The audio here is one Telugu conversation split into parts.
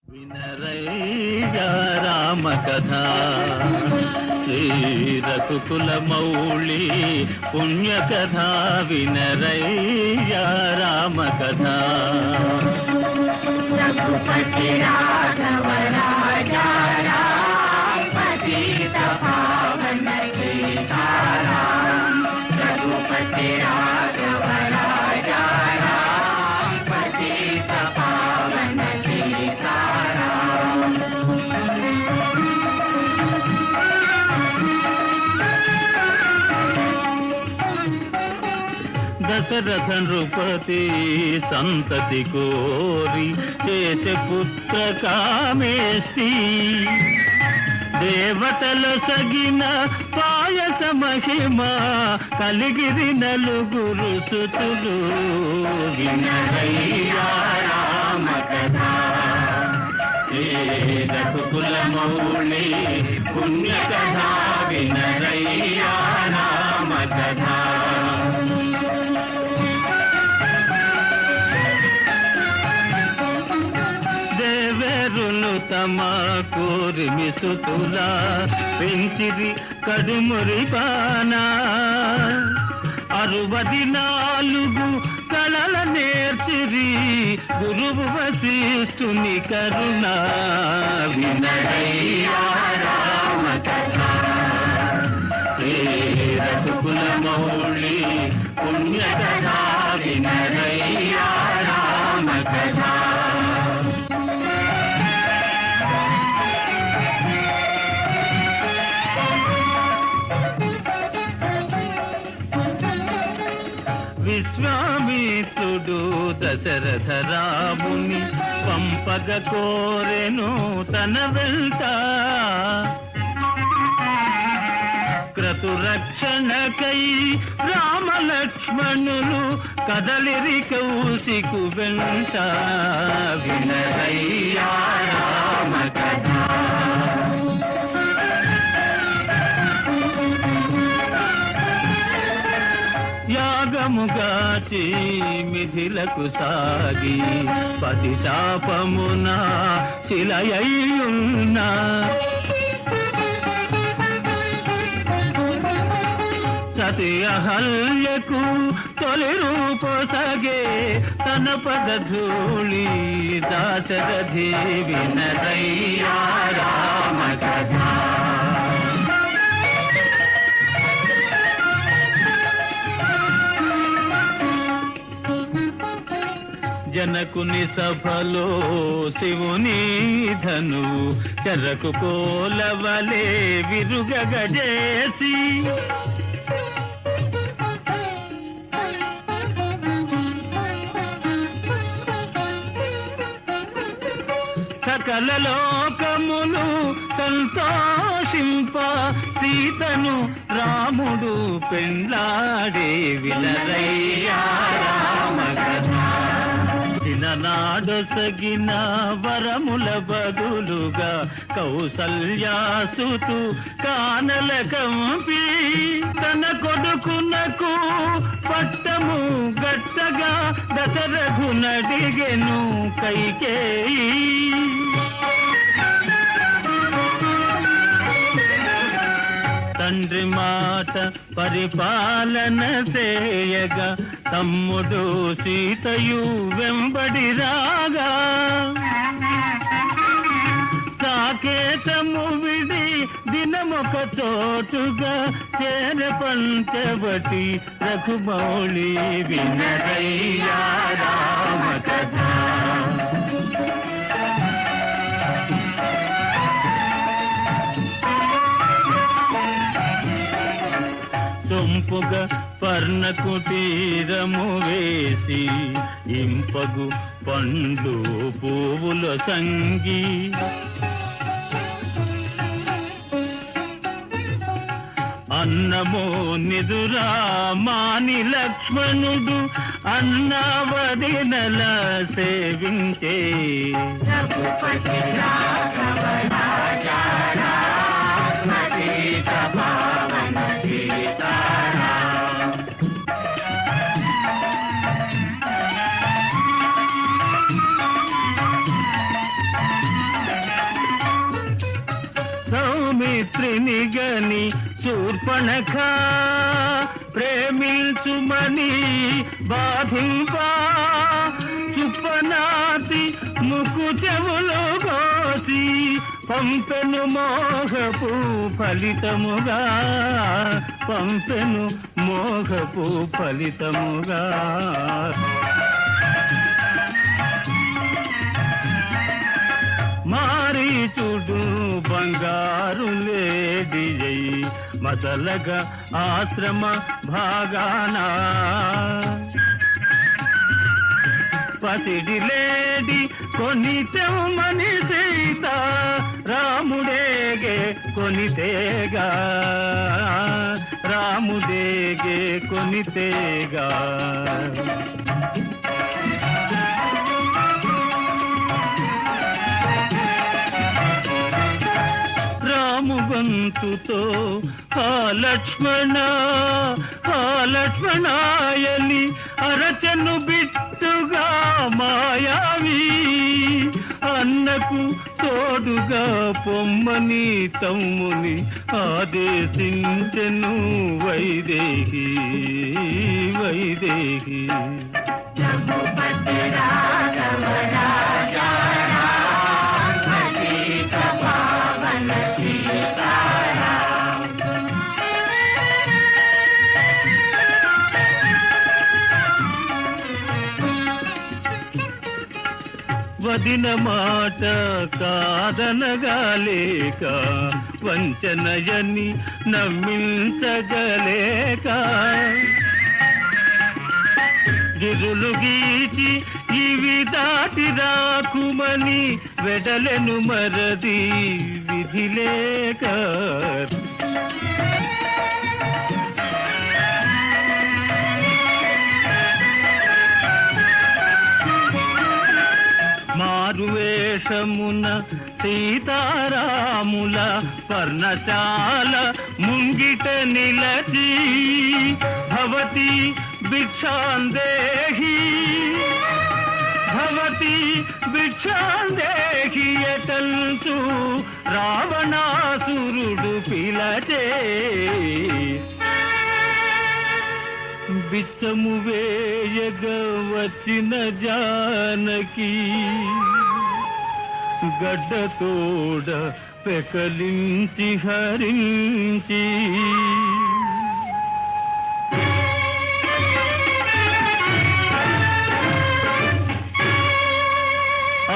వినరయ్య రామ కథ శ్రీ రఘుకుల మౌళి పుణ్య కథ వినరయ్య రామ కథ రఘుపతి రాఘవ రాజా రామ పతిత పావన సీతారామ రఘుపతి రాఘవ రాజా రామ పతిత పావన సీతారామ దశరథ నృపతి సంతతి కోరి చేసే పుత్ర కామేష్టి దేవతల సగిన పాయస మహిమ కలిగిరి నలుగురు సుతులు వినరయ్యా రామ కథ రఘుకుల మౌళి పుణ్య కథ వినరయ్యా రామ కథ దేవరులు తమ కోరిమి సుతుల పెంచిరి కడుమురి పానా 64 కళల నేర్చిరి గురువు వశిష్ఠుని కరుణ వినరయ్యా రామ కథ రఘుకుల మౌళి పుణ్య కథ వినరయ్యా రామ కథ విశ్వామిత్రుడు దశరథ రాముని పంపగ కోరెను తన వెంట క్రతురక్షణకై రామలక్ష్మణులు కదలిరి కౌశికు వెంట వినరయ్యా రామ కథ యాగముగాచి మిథిలకు సాగి పతి శాపమున శిలయ్యున్న సతి అహల్యకు తొలి రూపొసగే తన పదధూళి దాశరథి వినరయ్యా రామ కథ జనకుని సభలో శివుని ధను చెరకు కోలవలే విరుగగజేసి సకల లోకములు సంతోషింప సీతను రాముడు పెండ్లాడే వినరయ్యా రామ కథ నాడొసగిన వరముల బదులుగా కౌసల్యాసుతు కానల కంపి తన కొడుకునకు పట్టము గట్టగా దశరథునడిగెను కైకేయి తండ్రి మాట పరిపాలన చేయగా తమ్ముడు సీతయు వెంబడి రాగా సాకేతము విడి దినమొక చోటుగా చేర పంచవటి రఘుమౌళి వినరయ్యా రామ కథ సొంపుగ పర్ణ కుటీరము వేసి ఇంపగు పండ్లు పువ్వుల సంగి అన్నమో నిదురా మాని లక్ష్మణుడు అన్నవదినల సేవించే రఘుపతి రాఘవ రాజా రామ పతిత పావన సీతారామ సుమిత్రిని గని శూర్పణఖ ప్రేమించుమని బాధింపా చుప్పనాతి ముక్కు చెవులు కోసి పంపెను మోహపు ఫలితముగా పంపెను మోహపు ఫలితముగా మారీచుడు బంగారు లేడియై మసలగా ఆశ్రమ భాగానా పసిడి లేడి కొనితెమ్మని సీత రాముడేగే కొనితేగా రాముడేగే కొనితేగా రాము గొంతుతో లక్ష్మణాయని అరచను బిట్టుగా మాయావి అన్నకు తోడుగా పొమ్మని తమ్ముని ఆదేశించెను వైదేహి వైదేహి రఘుపతి రాఘవ రాజా రామ సీత పావన సీతారామ వదిన మాట కాదనగాలేక వంచనయని నమ్మించగలేక గిరులు గీచి ఇవి దాటి రాకుమని వెడలెను మరది విధి లేక మారువేషమున సీతారాముల పర్ణశాల ముంగిట నిలచి భవతి భిక్షాందేహి భవతి భిక్షాందేహి ఎటల్చు రావణాసురుడు పిలచే బిచ్చము వేయగ వచ్చిన జానకి గడ్డతోడ పెకలించి హరించి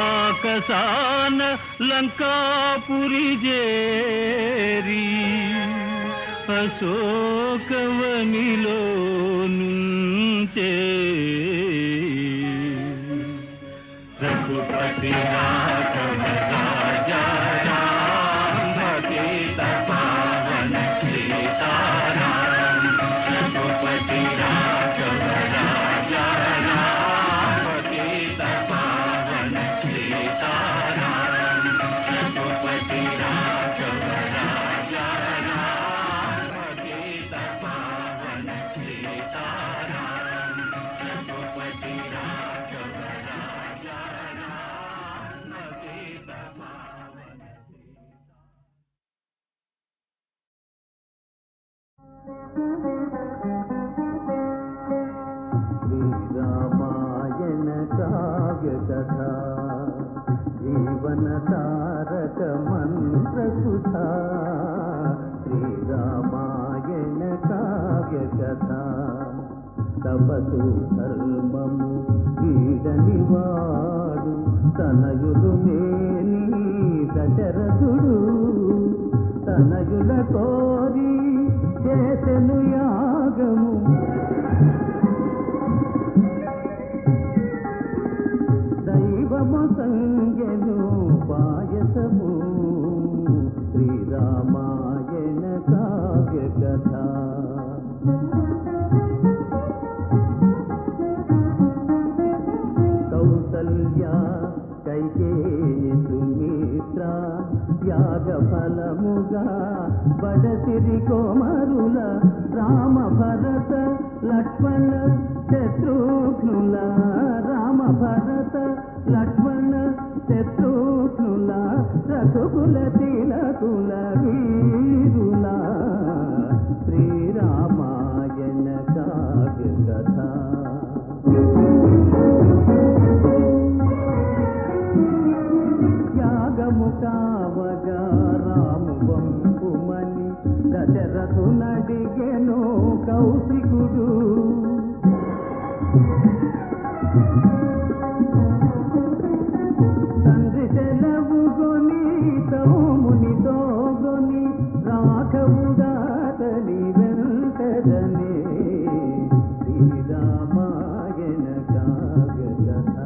ఆకాశాన లంకాపురి జేరి అశోకవనిలో నుంచే రఘుపతి రాఘవ రాజా రామ సీత పావన సీతారామ రఘుపతి రాఘవ రాజా రామ సీత పావన సీతారామ రఘుపతి రాఘవ రాజా రామ సీత పావన సీతారామ రఘుపతి రాఘవ రాజా రామ సీత పావన శ్రీరామాయణ కావ్య కథ జీవన తారక మంత్ర సుధా శ్రీరామాయణ కావ్య కథ తపసు ధర్మము వీడని వాడు తనయులు మేని దశరథుడు తనయుల కోరి చేసెను యాగము దైవము సంగెను పాయసము శ్రీరామాయణ కావ్య కథ కౌసల్య కైకేయి సుమిత్ర యాగ ఫలముగా బడసిరి కోమరుల రామ భరత లక్ష్మణ శత్రుఘ్నుల రామ భరత లక్ష్మణ శత్రుఘ్నుల రఘుకుల తిలకుల అడిగెను కౌశికుడు. తండ్రి సెలవుగొని తోమునితో గొని రాఘవుడాతని వెంటదనే శ్రీరామాయణ కావ్య కథ.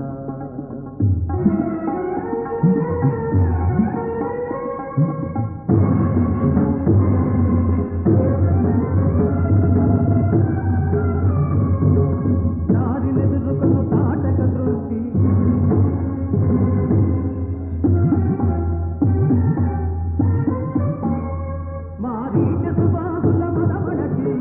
దారినెదురుకొను తాటక దృష్టి మారీచ సుబాహుల మదమడకి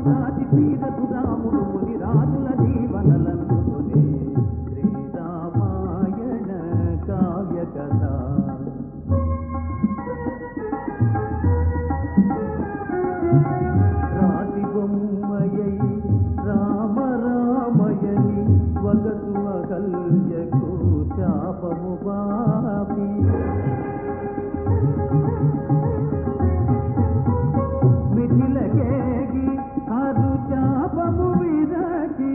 రాతి తీరపు రాముడు ముని రాజుల జీవనలందుకునే శ్రీరామాయణ కావ్య కథ. రాతి బొమ్మయై రామ రామయని వగసు అకల్యకు శాపము బాపి మిథిలకేగి హరు శాపము విరచి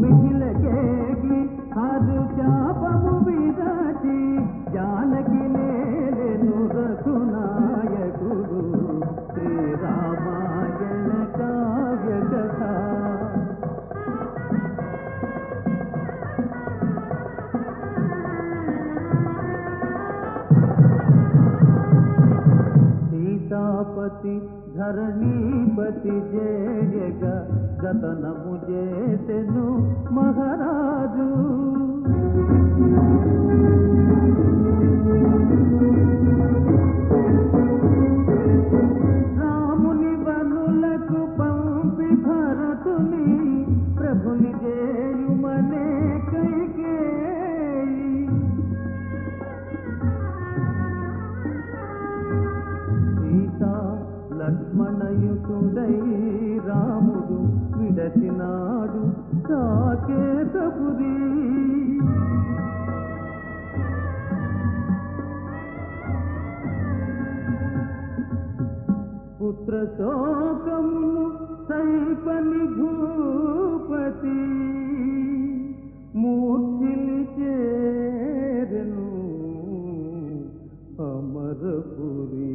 మిథిలకేగి హరు శాపము విరచి జానకి నేలెను రఘునాయకుడు శ్రీరామాయణ కావ్య కథ. సీతాపతి ధరణీపతి జయగ జతనము చేసెను మహారాజు. రాముని బనులకు పంపి భరతుని ప్రభుని చేయుమనే కైకేయి. సీతా లక్ష్మణయుతుడై రాముడు విడచినాడు సాకేతపురి. పుత్ర శోకమును సైపని భూపతి మూర్తిని చేరెను అమరపురి.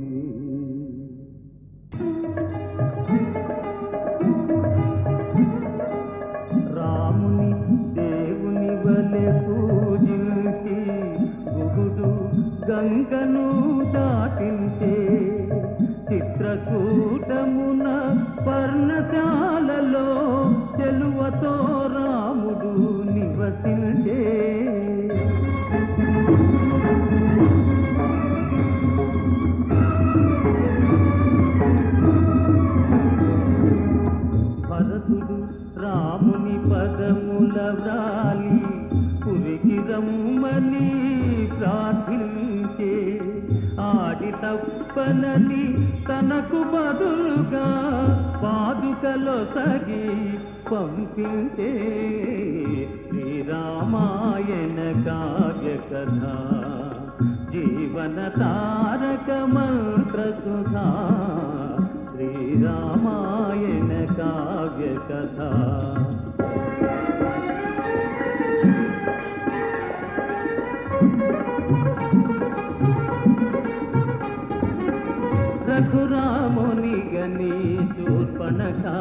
రాముని దేవుని వలె పూజించి గురుడు గంగను దాటించే చిత్రకూటమున పర్ణశాలలో చెలువతో రాముడు నివసించే. భరతుడు రాముని పదముల వ్రాలి పురికి రమ్మని ప్రార్థించే. ఆడి తప్పనని తనకు బదులుగా పాదుకలో సగి పంపించే శ్రీరామాయణ కావ్య కథ. జీవన తారక మంత్ర సుధా శ్రీరామాయణ కావ్య కథ. రఘురాముని గని శూర్పణఖాబిగి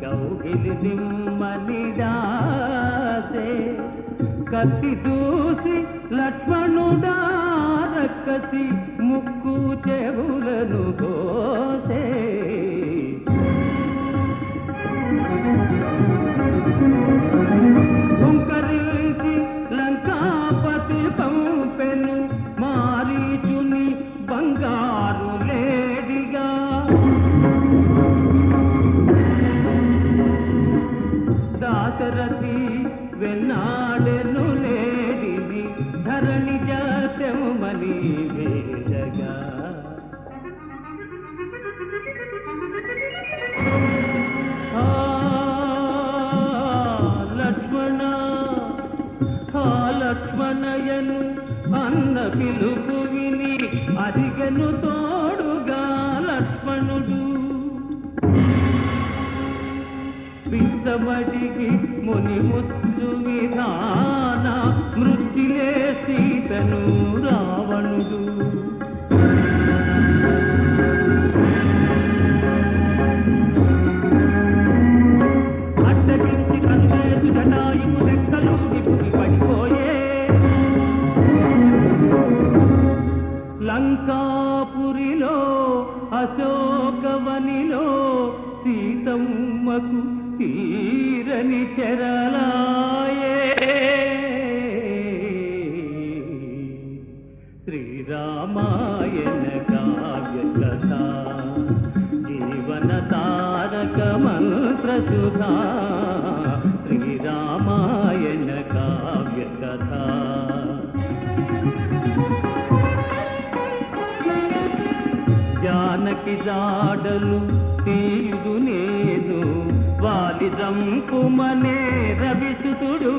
కౌగిలి నిమ్మని దాసే. కత్తి దూసి లక్ష్మణుడా రక్కసి ముక్కు చెవులను కోసే. హుంకరించి లంకాపతి పంపెను మారీచుని బంగారు లేడిగా. దాశరథి వెన్నాడెను లేడిని ధరణి జాతమని వేడగా. లక్ష్మణ లక్ష్మణయ అన్న పిలుపు విని అరిగెను తోడుగా లక్ష్మణుడు. పిత్తమడికి ముని ముచ్చు విధాన మృత్యులే సీతను రావణుడు. అడ్డగించి కన్నేసు జటాయువు రెక్కలు నిపుని పడిపోయే. లంకాపురిలో అశోకవనిలో సీతమ్మకు తీరని చెరలాయే. శ్రీరామాయణ కావ్య కథ జీవన తారక మంత్ర సుధా. శ్రీరామాయణ కావ్య కథ. జానకి జాడలు తీయుదు నేను వాలి జంకుమనే రవిసుతుడు.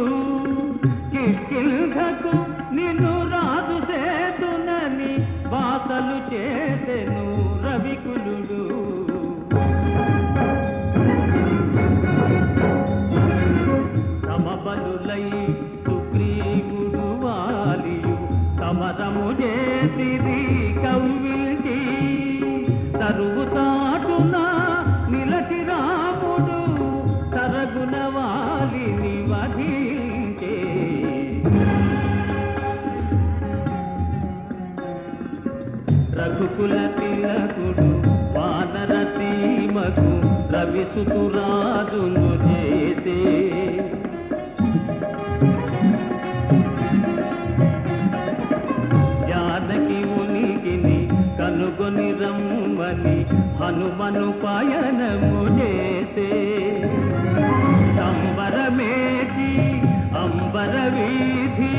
కిష్కింధకు నిన్ను రాజు చేతునని బాసలు చేసెను రవికులుడు. సమబలులై సుగ్రీవుడు వాలియు సమరము చేసిది కౌవిల్కి. తరువు తాటున నిలచి రాముడు తరగున వాలిని వధించే. రఘుకుల తిలకుడు వానర సీమకు రవిసుతురాజును చేసే. జానకి ఉనికిని కనుగొని రమ్మని హనుమను పయనము చేసే. సంబరమేటి అంబర వీధి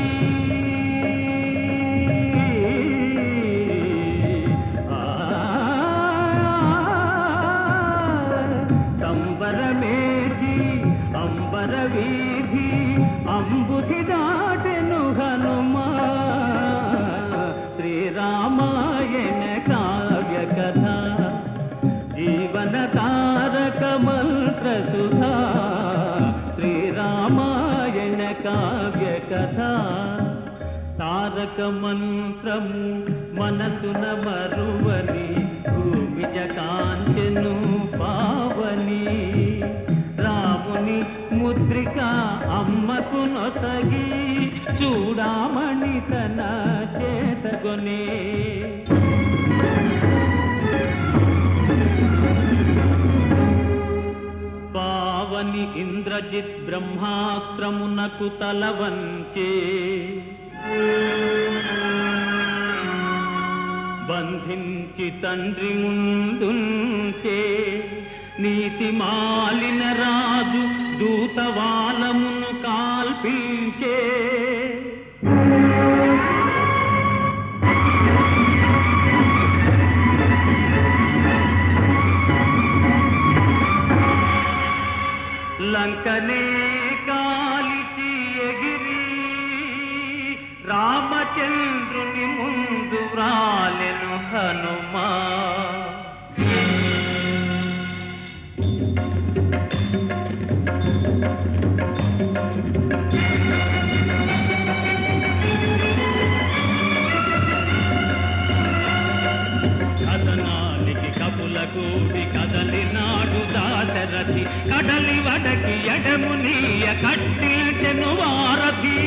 సంబరమేటి అంబర వీధి అంబుధి దాటెను హనుమా. శ్రీరామాయణ కావ్య కథ జీవన తారక మంత్ర సుధా. శ్రీరామాయణ కావ్య కథ. తారక మంత్రము మనసున మరువని భూమిజ కాంచెను పావని. రాముని ముద్రిక అమ్మకు నొసగి చూడామణి తన చేతగొనే. పావని ఇంద్రజిత్ బ్రహ్మాస్త్రమునకు తల వంచే. బంధించి తండ్రి ముందుంచే. నీతి మాలిన రాజు దూతవాలమును కాల్పించే. లంకనే కాలిచి ఎగిరి రామచంద్రుని ముందు వ్రాలెను హనుమా. కథనానికి కపులగూడి కదలినాడు దాశరథి. కడలి వడకి ఎడమునీయ కట్టిల్చెను వారథి.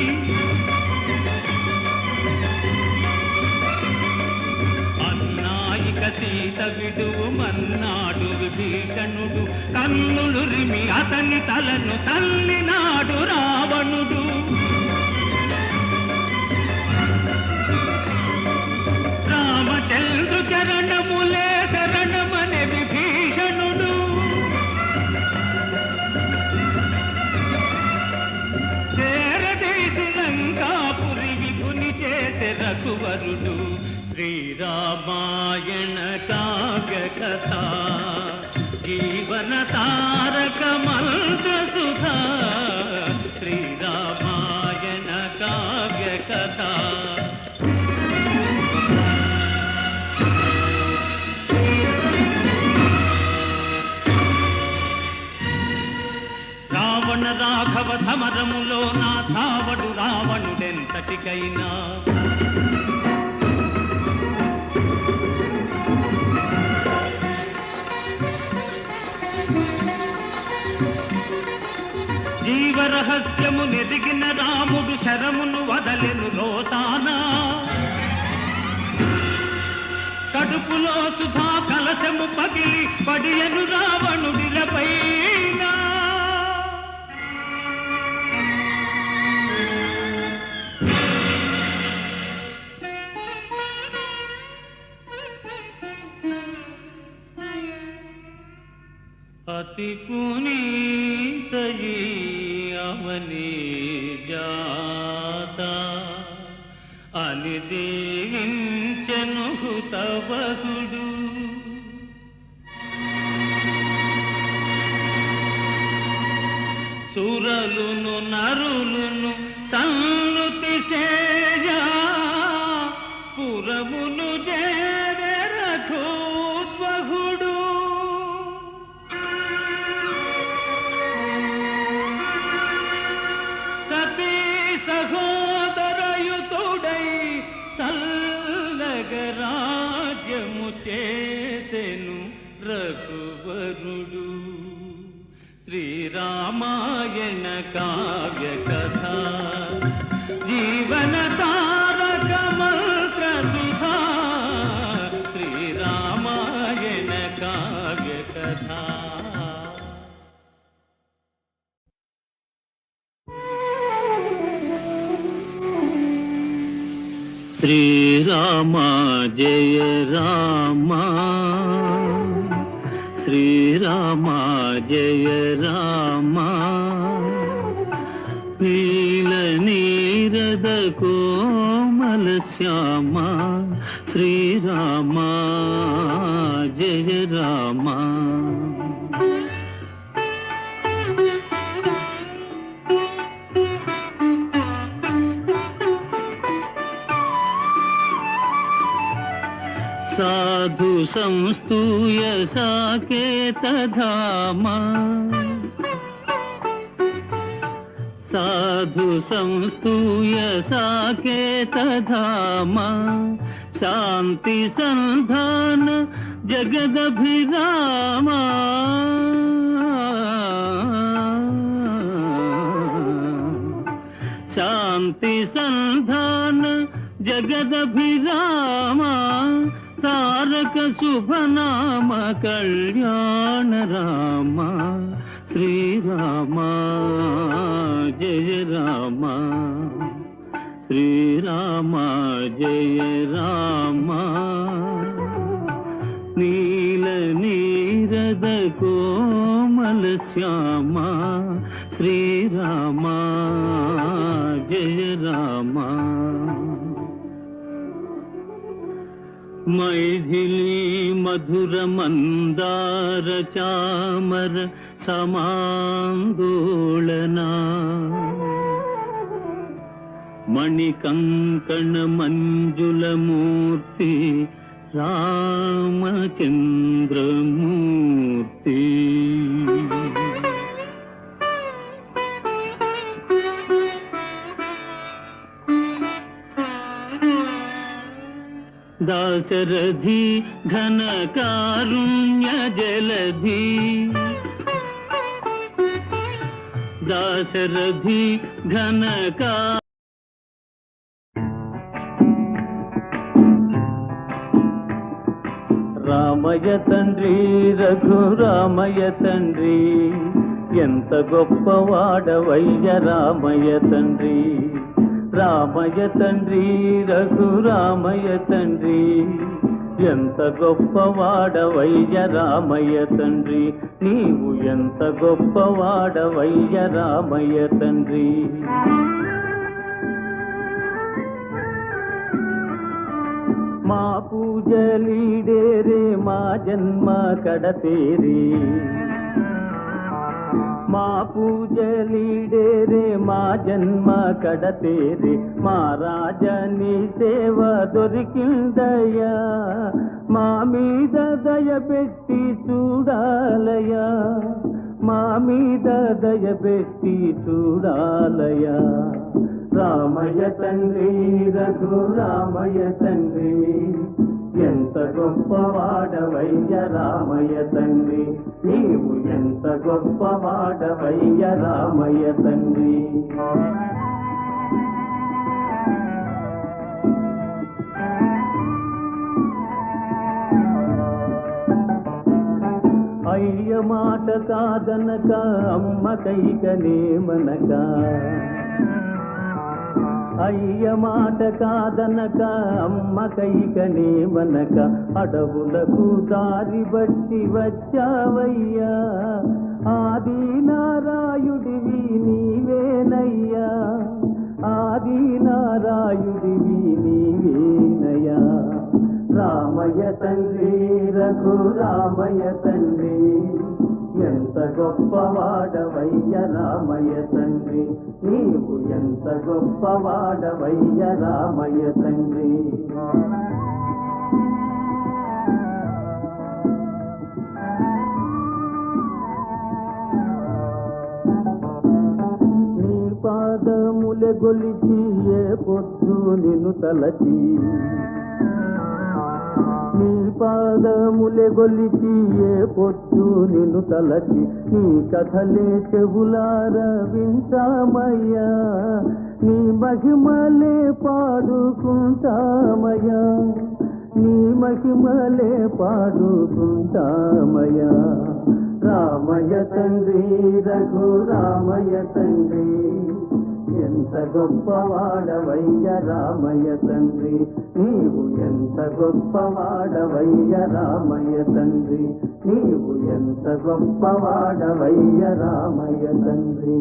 అన్నాయిక సీత విడువు మన్నాడు విభీషణుడు. కన్నులురిమి అతని తలను తల్లినాడు రావణుడు. రామచంద్రు చరణములే శరణమనే విభీషణుడు. చేరదీసి లంకాపురి విభుని చేసే రఘువరుడు. శ్రీరామాయణ కావ్య కథ జీవన తారక మంత్ర సుధా. శ్రీరామాయణ కావ్య కథ. రావణ రాఘవ సమరములో నా ధావడు రావణుడెంతటికైనా. జీవరహస్యము నెదిగిన రాముడు శరమును వదలెను రోసానా. కడుపులో సుధా కలశము పగిలి పడియను రావణుడిలపైన. అతి పునీతయీ అవని జాత అని దీవించెను హుతవహుడు. సురలును నరులును సన్నుతి సేయా పురమును చేరే రఘోద్వహుడు. సతీ సహోదరయుతుడై చల్లగరాజ్యము చేసెను రఘువరుడు. శ్రీరామాయణ కావ్య కథ జీవన తారక మంత్ర సుధా. శ్రీరామాయణ కావ్య కథ. శ్రీరామ జయ రామ, శ్రీరామ జయ రామ. నీల నీరద కోమల శ్యామ, శ్రీరామ జయ రామ. సాధు సంస్తూయ సాకేత ధామ, సాధు సంస్తూయ సాకేత ధామ. శాంతి సంధాన జగదభిరామ, శాంతి సంధాన జగదభిరామ. తారక శుభనామ కళ్యాణ రామ, శ్రీరామ జయ రామ. శ్రీరామ జయ రామ. నీల నీరద కోమల శ్యామ, శ్రీరామ జయ రామ. మైథిలీ మధుర మందార చామర సమాందోళనా. మణికంకణ మంజుల మూర్తి రామచంద్రమూర్తి. దాశరథి ఘన కారుణ్య జలధి, దాశరథి ఘన రామయ్య తండ్రి రఘురామయ్య తండ్రి, ఎంత గొప్పవాడవయ్య రామయ్య తండ్రి. రామయ్య తండ్రి రఘురామయ్య తండ్రి, ఎంత గొప్పవాడవయ్య రామయ్య తండ్రి. నీవు ఎంత గొప్పవాడవయ్య రామయ్య తండ్రి. మా పూజలీడేరే మా జన్మ కడతేరే, మా పూజలీడేరే మా జన్మ కడతేరే. మా రాజని సేవ దొరికిందయ్యా, మా మీద దయ పెట్టి చూడాలయ్యా. మా మీద దయపెట్టి చూడాలయా. రామయ్య తండ్రి రఘురామయ్య తండ్రి, ఎంత గొప్పవాడవయ్య రామయ్య తండ్రి, నీవు ఎంత గొప్పవాడవయ్య రామయ్య తండ్రి. అయ్య మాట కాదనక అమ్మ కైకనేమనక, అయ్య మాట కాదనక అమ్మ కైకనేమనక, అడవులకు దారి బట్టి వచ్చావయ్యా. ఆది నారాయుడివి నీవేనయ్యా, ఆది నారాయుడివి నీవేనయ్యా. రామయ్య తండ్రి రఘురామయ్య తండ్రి, ఎంత గొప్పవాడవయ్య రామయ్య తండ్రి, నీవు ఎంత గొప్పవాడవయ్య రామయ్య తండ్రి. నీ పాదములె గొలిచి ఏ పొద్దు నిన్ను తలచి, నీ పాదములె గొలిచి ఏ పొద్దు నిన్ను తలచి, నీ కథలే చెవులార వింటామయ్యా. నీ మహిమలే పాడుకుంటామయ్యా, నీ మహిమలే పాడుకుంటామయ్యా. రామయ్య తండ్రి రఘురామయ్య తండ్రి, ఎంత గొప్పవాడవయ్య రామయ్య తండ్రి, నీవు ఎంత గొప్పవాడవయ్య రామయ్య తండ్రి, నీవు ఎంత గొప్పవాడవయ్య రామయ్య తండ్రి.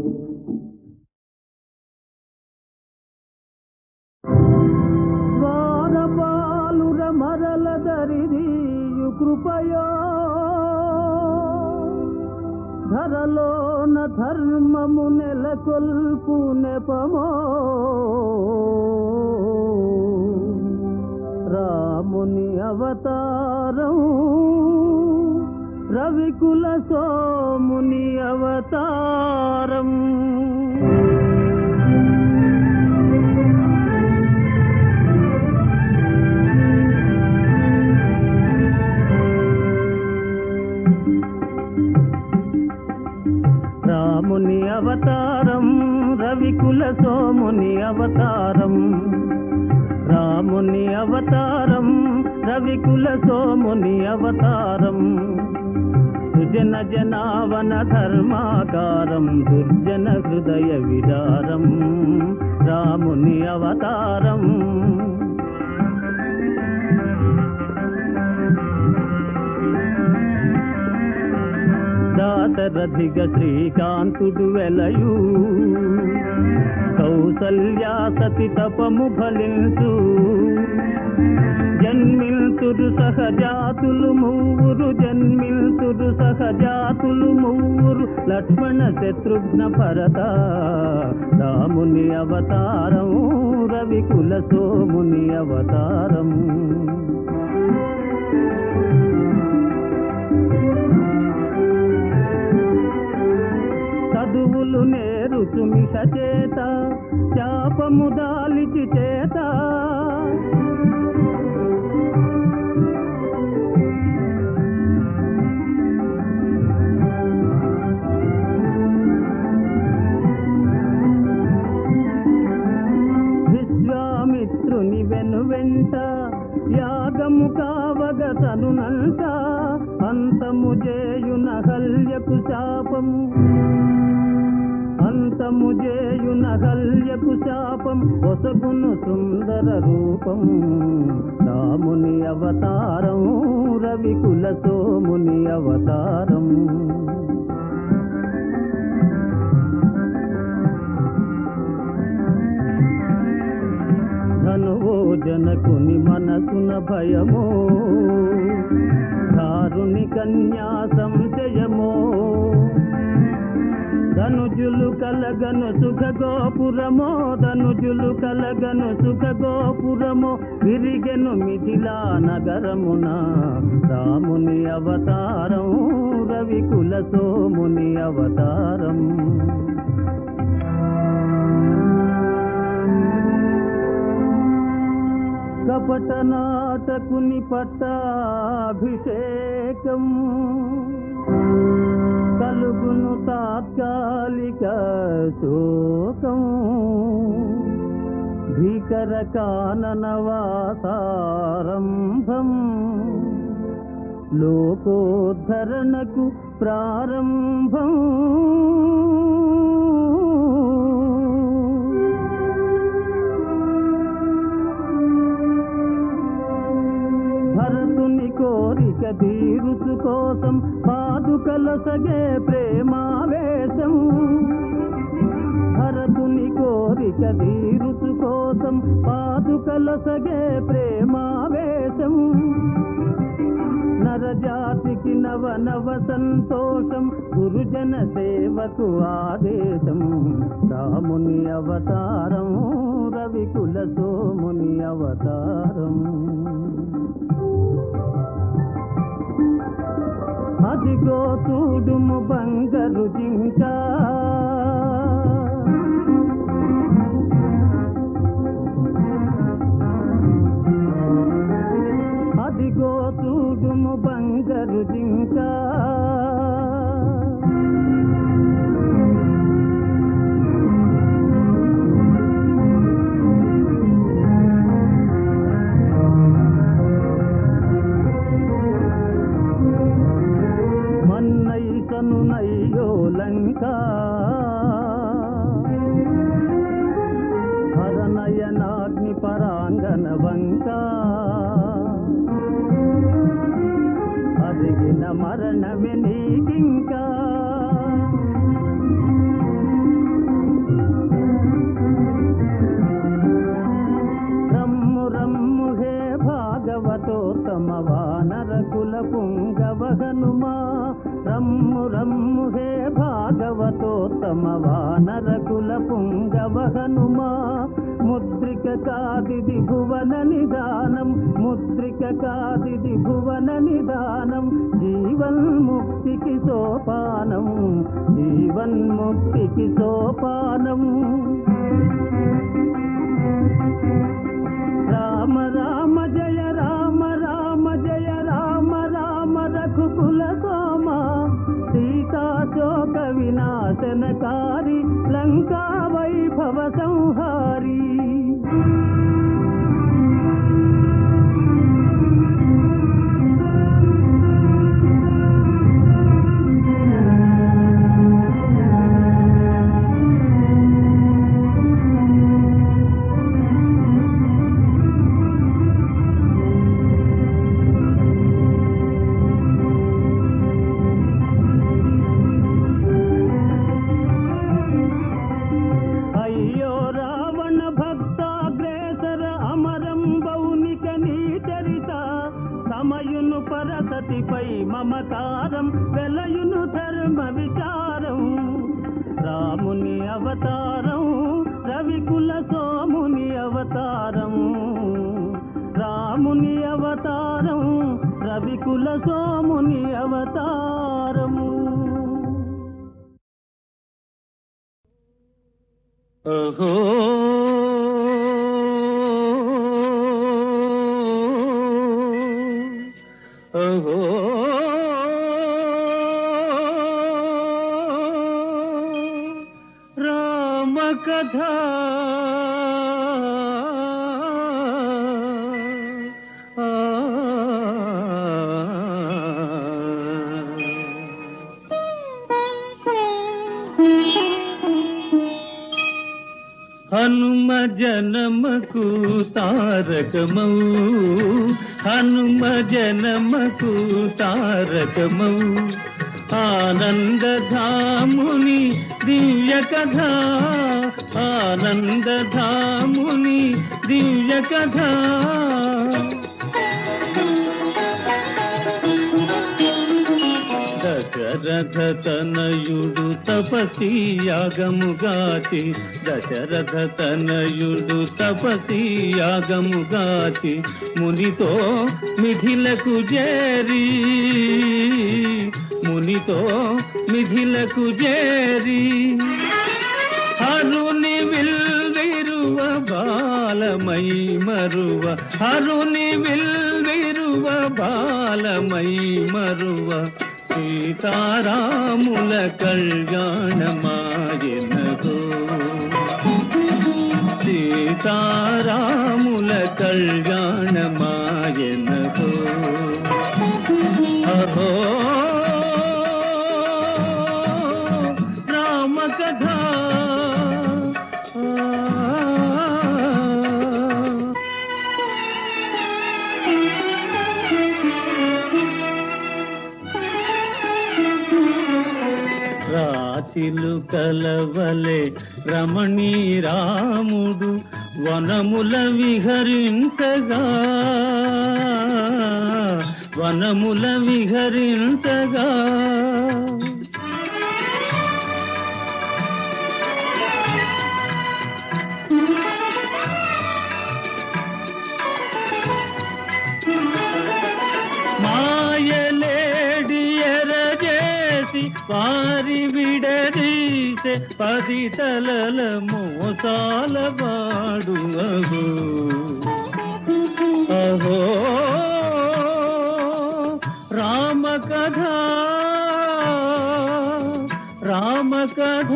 ద్వారపాలుర మరల దరిదీయు కృపయో, ధరలోన ధర్మము నెలకొల్పు నెపమో, రాముని అవతారం రవికుల సోముని అవతారం. రాముని అవతారం రవికుల సోముని అవతారం, రాముని అవతారం రవికుల సోముని అవతారం. సుజన జనావన ధర్మాకారం, దుర్జన హృదయ విదారం, రాముని అవతారం. దాశరథిగ శ్రీకాంతుడు వెలయు, కౌసల్యా సతి తపము ఫలించు. జన్మిల్తురు సహజాతులు మూవురు, జన్మిల్తురు సహజాతులు మూవురు, లక్ష్మణ శత్రుఘ్న భరత. రాముని అవతారం రవికుల సోముని అవతారం. చదువులు నేరుచుమి సచేత, శాపము దాలిచి చేత. విశ్వామిత్రుని వెనువెంట యాగము కావగ తనునంట, అంతము చేయున హల్యకు శాపము, అంతము చేయున హల్యకు శాపం, ఒసగును సుందర రూపం. రాముని అవతారం రవికుల సోముని అవతారం. ధనువో జనకుని మనసున భయమో, దారుని కన్యా సంశయమో. ధనుజులు కలగను సుఖ గోపురమో, ధనుజులు కలగను సుఖ గోపురమో, విరిగెను మిథిలా నగరమున. రాముని అవతారం రవికుల సోముని అవతారం. కపట నాటకుని పట్టాభిషేకం కలుగును తాత్కాలిక శోకం. భీకర కాననవాసారంభం లోకోద్ధరణకు ప్రారంభం. భరతుని కోరిక తీరుచు కోసం పాదుకలొసగే ప్రేమావేశం. భరతుని కోరిక తీరుచు కోసం పాదుకలొసగే ప్రేమావేశం. నరజాతికి నవ నవ సంతోషం గురుజన సేవకు ఆదేశం. రాముని అవతారం రవికుల సోముని అవతారం. అదిగో చూడుము బంగారు జింక అదిగో చూడుము బంగారు జింక మన్నైతనునయ్యో లంక హరనయనాగ్ని పరాంగన వంక అదిగిన మరణమే నీకింకా. రమ్ము రమ్ము హే భాగవతోత్తమ వానర కుల పుంగవ హనుమా. రమ్ము రమ్ము హే భాగవతోత్తమ వానర కుల పుంగవ హనుమా. ముద్రిక కాదిది భువన నిదానం ముద్రిక కాదిది భువన నిదానం. జీవన్ముక్తికి సోపానం జీవన్ముక్తికి సోపానం. రామ రామ జయ రామ రామ జయ రామ రామ రఘుకుల సోమ. సీతాశోక వినాశనకారి లంకా వైభవ సంహారి. సమయును పరసతిపై మమకారం వెలయును ధర్మ విచారం. రాముని అవతారం రవికుల సోముని అవతారం. రాముని అవతారం రవికుల సోముని అవతారము. ఓహో ఓహో రామ కథ హనుమ జనమకు తారకమౌ హనుమ జనమకు తారకమౌ. ఆనందధాముని దివ్య కథ ఆనందధాముని దివ్య కథ. దశరథ తనయుడు తపసి యాగముగాచి దశరథ తనయుడు తపసి యాగముగాచి మునితో మిథిలకు చేరి హరునితో మిథిలకు చేరి హరుని విల్విరువ బాలమై మరువ హరుని విల్విరువ బాలమై మరువ సీతారాముల కళ్యాణమాయనగో సీతారాముల కళ్యాణమాయనగో అహో రామకథ రాతిలు కలవలే రమణీ రాముడు వనముల విహరించగా వనముల విహరించగా మాయలేడి ఎరజేసి వారి విడదీసే 10 తలల మోసాల వాడు అహో అహో రామకథ రామకథ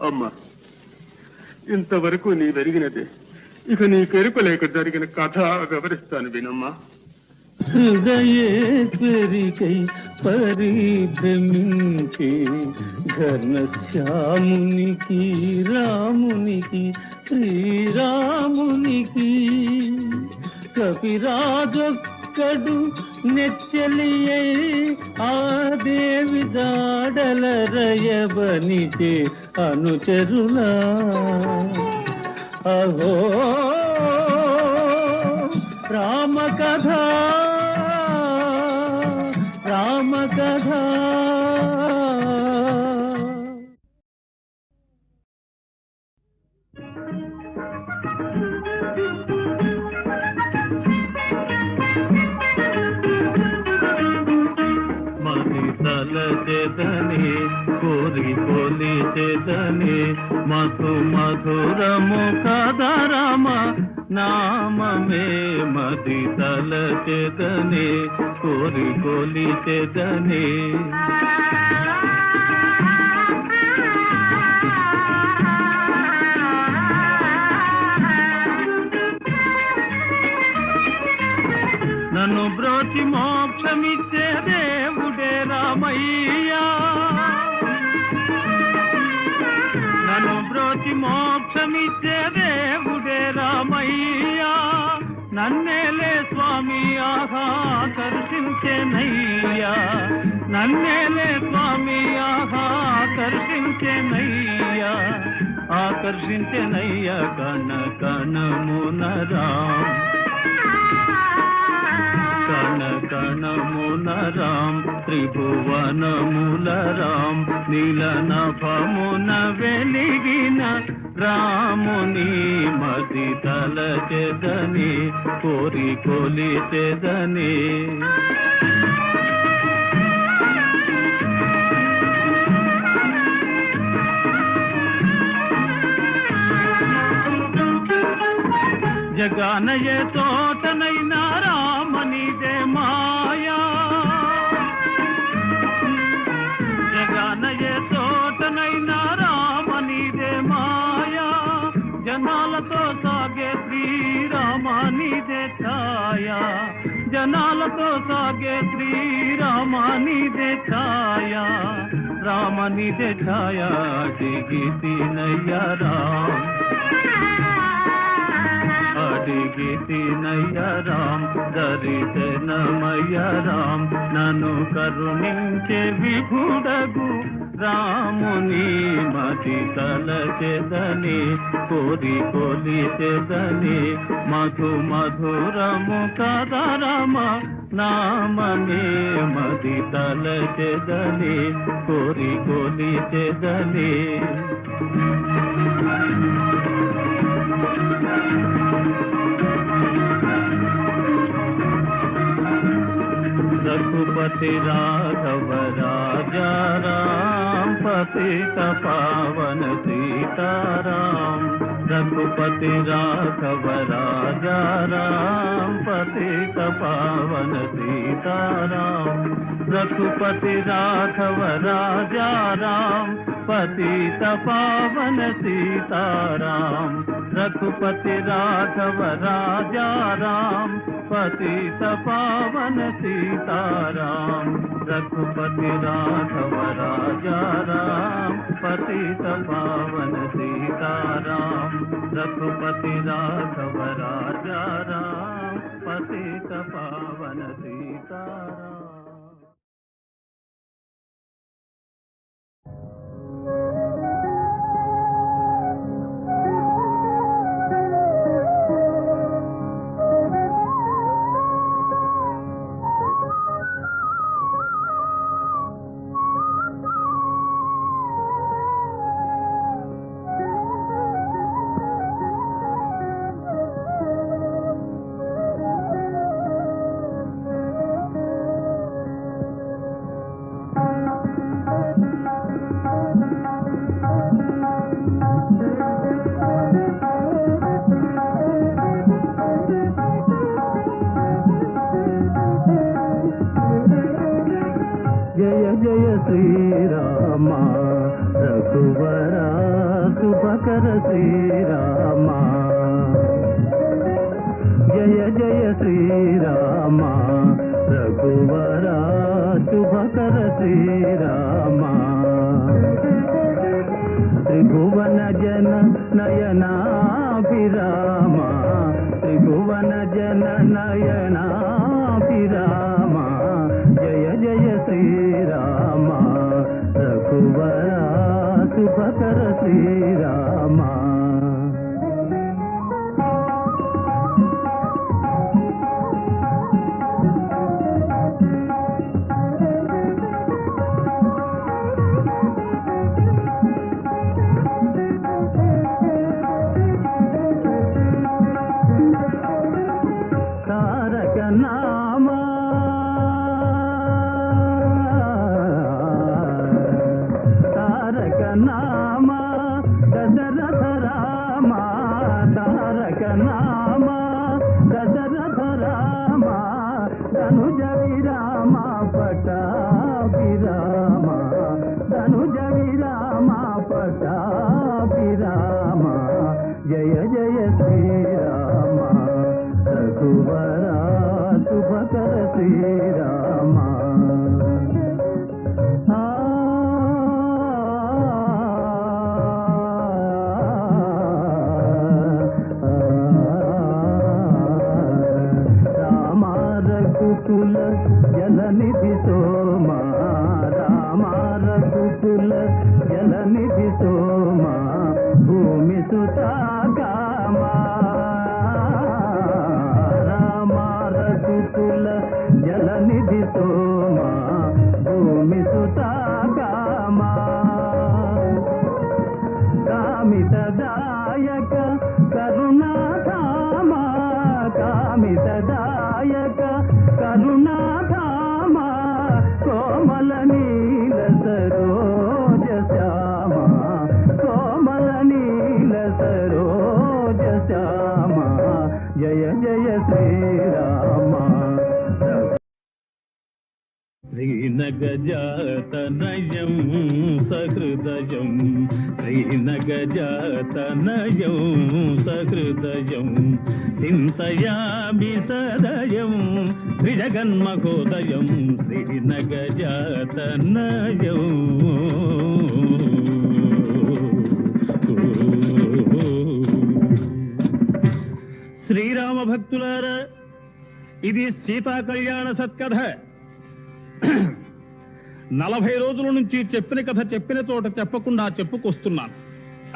అమ్మా, ఇంతవరకు నీ వెరిగినదే. ఇక నీ కెరుకలేక జరిగిన కథ వివరిస్తాను వినమ్మా. హృదయేశ్వరికై పరిభ్రమించే ఘనశ్యామునికి రామునికి శ్రీరామునికి కపిరాజొక్కడు నెచ్చలియై ఆ దేవి దాడల రయబనిచే అనుచరులా అహో రామకథ రామకథ మది తలచెదని కోరి కొలిచెదని మధు మధురము కదరమ నామమే మది తలచెదని కోరి కొలిచెదని నన్ను బ్రోచి మోక్షమిచ్చే దేవుడే రామయ్యా నన్ను బ్రోచి మోక్షమిచ్చే దేవుడే రామయ్యా నన్నేలే స్వామి ఆహా కర్షించెనయ్యా నన్నేలే స్వామి ఆహా కర్షించెనయ్యా ఆకర్షించెనయ్యా కణ కణమునరా కణ కణమున రాం త్రిభువనముల రాం నీలనభమున వెలిగిన రాముని మది తలచెదని కోరి కొలిచెదని జగానయే తోటనైనా రామనిదే మాయా జగానయే తోటనైనా రామనిదే మాయా జనాలతో సాగే శ్రీరామానిదే ఛాయా జనాలతో సాగే శ్రీరామానిదే ఛాయా రామనిదే ఛాయా దిగితినయ్యా రామ్ అడిగితినయ్య రామ్ దరిశనమయ్య రామ్ నన్ను కరుణించే విభుడగు రాముని మతి తలచెదని కోరి కొలిచెదని మధు మధురము కదరమ నామమే మది తలచెదని కోరి కొలిచెదని रघुपति राघव राजा राम पतित पावन सीताराम रघुपति राघव राजा राम पतित पावन सीताराम रघुपति राघव राजा राम पतित पावन सीताराम रघुपति राघव राजा राम पतित पावन सीताराम रघुपति राघव राजा राम पतित पावन सीताराम रघुपति राघव राजा राम पतित पावन सीताराम। जय जय श्री राम रघुवर शुभकर श्री राम जय जय श्री राम रघुवर शुभकर श्री राम त्रिभुवन जन नयनाभिराम त्रिभुवन जन नयनाभिराम जय जय श्री राम रघुवर शुभकर श्री राम। तारक नाम तारक नाम दशरथ राम तारक नाम दशरथ राम धनुज विराम पट्टाभिराम धनुज विराम पट्टाभिराम जय जय श्री राम रघुवर शुभकर श्री राम। राम रघुकुल जलनिधि सोमा राम रघुकुल जलनिधि सोमा भूमि सुता कामा रघुकुल जलनिधि सोमा भूमि सुता कामा कामितदायक करुणाधाम कामितदायक करुणाधाम कोमल नील सरोज श्याम कोमल नील सरोज श्याम जय जय श्री राम। श्रीनगजातनयं सहृदयं श्रीनगजातनयं सहृदयं चिन्तयामि सदयं त्रिजगन्महोदयं श्रीनगजातनयं। శ్రీరామ భక్తులారా, ఇది సీతా కళ్యాణ సత్కథ. 40 రోజుల నుంచి చెప్పిన కథ చెప్పిన చోట చెప్పకుండా చెప్పుకొస్తున్నాను.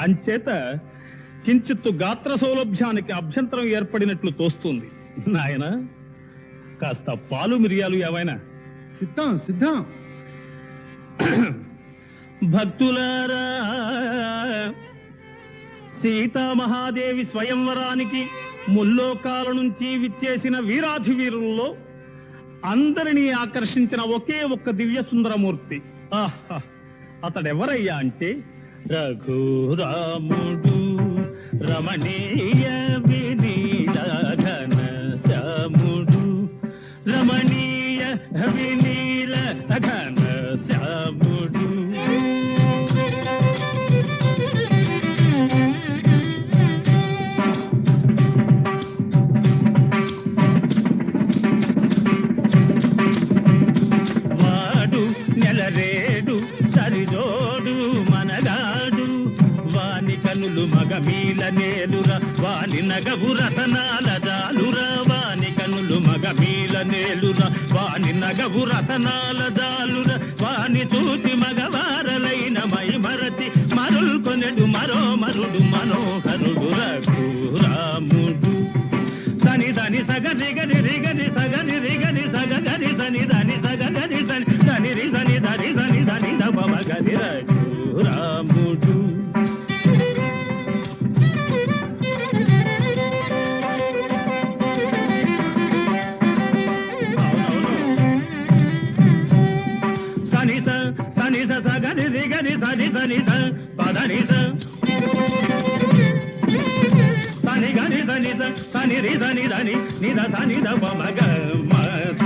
అంచేత కించిత్తు గాత్ర సౌలభ్యానికి అభ్యంతరం ఏర్పడినట్లు తోస్తుంది. నాయన, కాస్త పాలు మిరియాలు ఏవైనా? సిద్ధం సిద్ధం. భక్తులారా, సీతామహాదేవి స్వయంవరానికి ముల్లోకాల నుంచి విచ్చేసిన వీరాధివీరుల్లో అందరినీ ఆకర్షించిన ఒకే ఒక్క దివ్య సుందరమూర్తి. ఆహా! అతడెవరయ్యా అంటే రఘురాముడు రమణీయ వినీలఘన శ్యాముడు, రమణీయ వినీల ఘన శ్యాముడు. వాడు నెలరేడు సరిజోడు మనగాడు, వాని కనులు మగమీల నేలురా, వాని నగవు రతనాల జాలురా. వాని కనులు మగమీల నేలురా, వాని నగవు రతనాల జాలురా. వాని చూసి మగవారలైన మై మరచి మరుల్కొనెడు మరో మరుడు మనోహరుడు రఘురాముడు. సని దని సగని గని రిగని సగని రిగని సగని సని దని సగని సని సని రి సని దని సని దని దమ గని రఘురాముడు. సని స సగని రిగని సని సని స పదని స సని గని సని స సని రి సని దని నిద సని ద బమ గ మ స.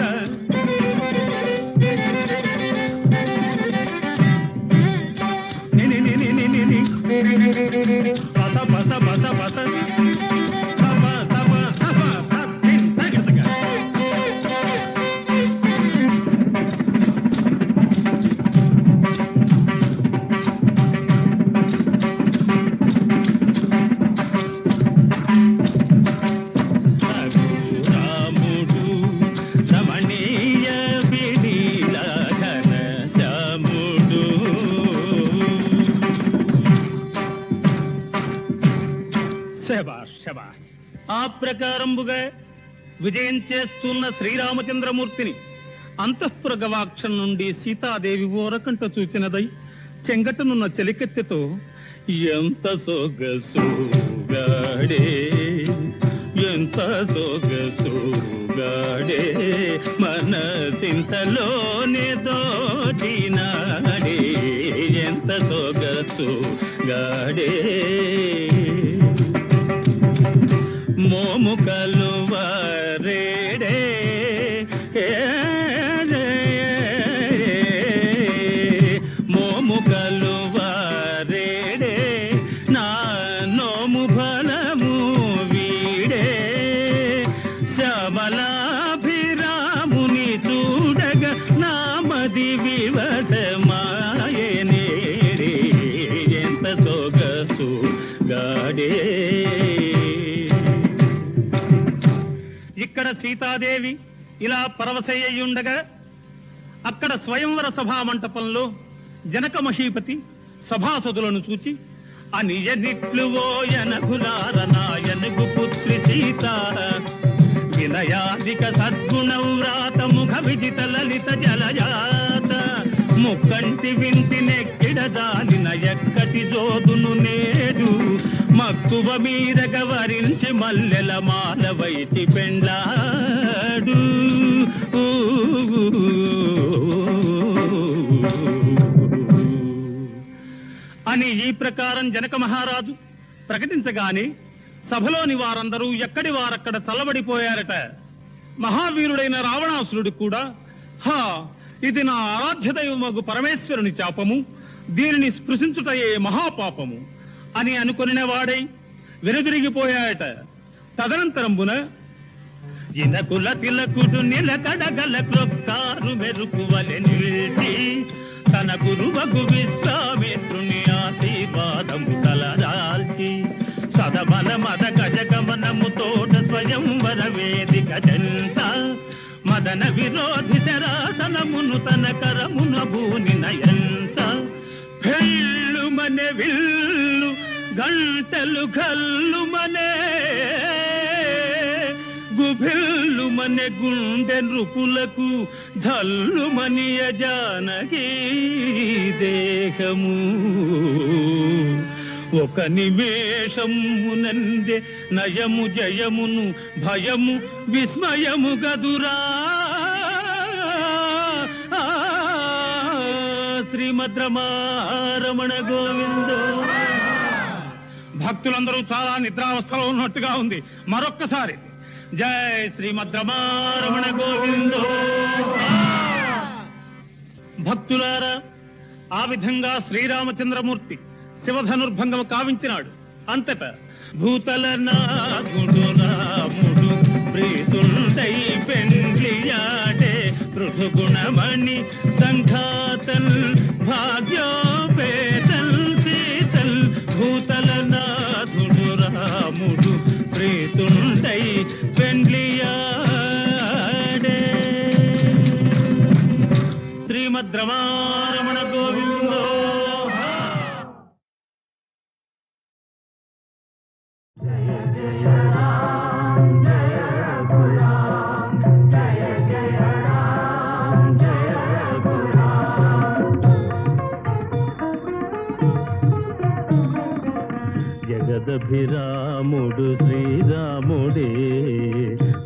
ని ని ని ని ని ని ని పస పస పస పస సప సప సప సతిన్ సగ సగ. రఘురాముడు రమణీయ వినీల ఘన శ్యాముడు. శభాష్ శభాష్. ఆ ప్రకారంబుగా విజయం చేస్తున్న శ్రీరామచంద్రమూర్తిని అంతఃపుర గవాక్షం నుండి సీతాదేవి ఓరకంట చూచినదై చెంగటనున్న చెలికెత్తెతో ఎంత సొగసుగాడే ఎంత సొగసుగాడే మనసింతలోనే దోచినాడే ఎంత సొగసుగాడే. మోము కలువరేడే మోము కలువరేడే నా నోము ఫలము వీడే. శబలాభిరాముని చూడగ నామది వివసమాయనే ఎంత సొగసు గాడే. ఇక్కడ సీతాదేవి ఇలా పరవశయ్యుండగా అక్కడ స్వయంవర సభా మంటపంలో జనక మహీపతి సభాసదులను చూచి అనియనిట్లు ఓయనకులార నాయనకు పుత్రి సీత వినయాధిక సద్గుణవ్రాత ముఖ విజిత లలిత జలజాత ముక్కంటి వింటి నెక్కిడ దానిన ఎక్కటి జోదును నేడు మక్కువ మీదగ వరించి మల్లెల మాల వైచి పెండ్లాడు. అని ఈ ప్రకారం జనక మహారాజు ప్రకటించగానే సభలోని వారందరూ ఎక్కడి వారక్కడ చల్లబడిపోయారట. మహావీరుడైన రావణాసురుడు కూడా హా, ఇది నా ఆరాధ్య దైవమగు పరమేశ్వరుని శాపము, దీనిని స్పృశించుటయే మహాపాపము అని అనుకొనిన వాడై వెనుదిరిగిపోయాయట. తదనంతరంబున ఇనకుల తిలకుడు నిలకడగల క్రొక్కారు మెరుపువలె నిలిచి తన గురువగు విశ్వామిత్రుని ఆశీర్వాదము తలదాల్చి సదబల మద గజగమనము తోట స్వయంవర వేదిక జంత మదన విరోధి శరాసనమును తన కరమున భూని నయంత వెళ్ళు మనే విల్లు గంటలు కల్లు మనే గుభిల్లు మనే గుండె నృపులకు జల్లు మనియ జానకి దేహము ఒక నిమేషమునందే నయము జయమును భయము విస్మయము గదురా. శ్రీమద్రమారమణ గోవిందో. భక్తులందరూ చాలా నిద్రావస్థలో ఉన్నట్టుగా ఉంది. మరొక్కసారి జై శ్రీమద్రమారమణ గోవిందో. భక్తులారా, ఆ విధంగా శ్రీరామచంద్రమూర్తి శివధనుర్భంగము కావించినాడు. అంతటా భూతల నాథుడు రాముడు ప్రీతుండై పెండ్లియాడే పృథుగుణమణి సంఘాతల్ భాగ్యోపేతల్ సీతల్. భూతల నాథుడు రాముడు ప్రీతుండై పెండ్లియాడే. శ్రీమద్రమారమణ గోవిందో. జగదభిరాముడు శ్రీరాముడే,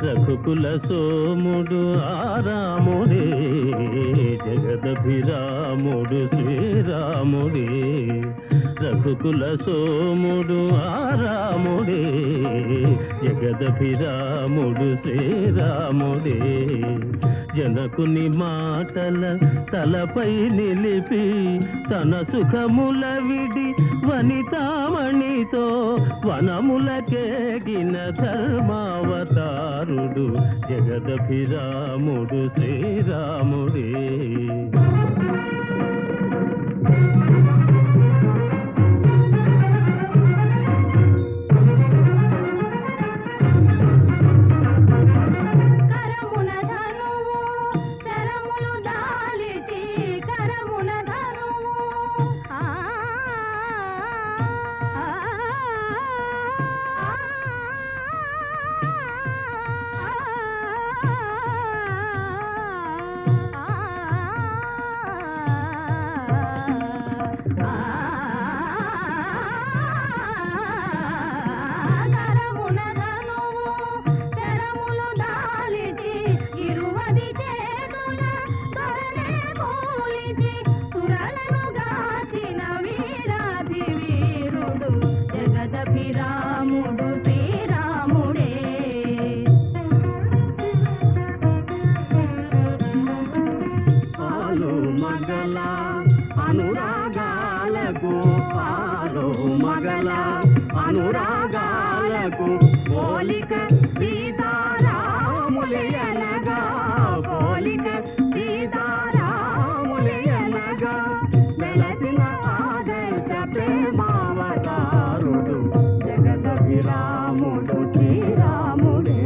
రఘుకుల సోముడు ఆరాముడే. జగదభిరాముడు శ్రీరాముడే, రఘుకుల సోముడు ఆరాముడే. జగదభిరాముడు శ్రీరాముడే. జనకుని మాటల తలపై నిలిపి తన సుఖముల విడి వనితామణితో వనములకేగిన ధర్మావతారుడు జగదభిరాముడు శ్రీరాముడే. అనురాగాలకు పోలిక సీతారాములయనగా, పోలిక సీతారాములయనగా వెలసిన ఆదర్శ ప్రేమావతారుడు జగదభిరాముడు శ్రీరాముడే.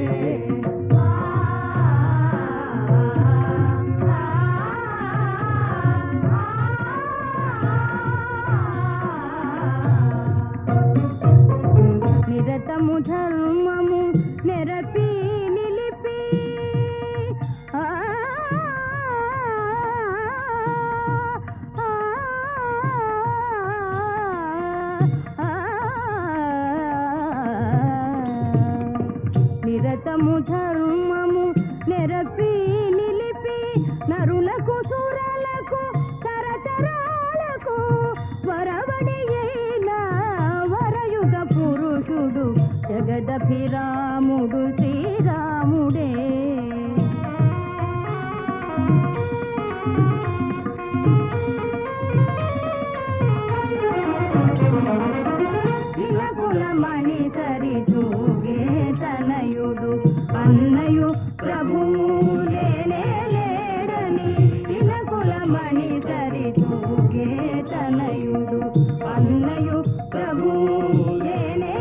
నిరతము ధర్మము నెరపి నిలిపి నిరతము ధర్మము నెరపి నిలిపి నరులకు సురలకు కరతరాలకు వరవడి వరయుగ పురుషుడు జగదభిరాముడు శ్రీరాముడే. కులమణి సరి చూగే తనయుడు అన్నయు ప్రభువు లేనే లేడని. కులమణి సరి చూగే తనయుడు అన్నయు ప్రభువు లేనే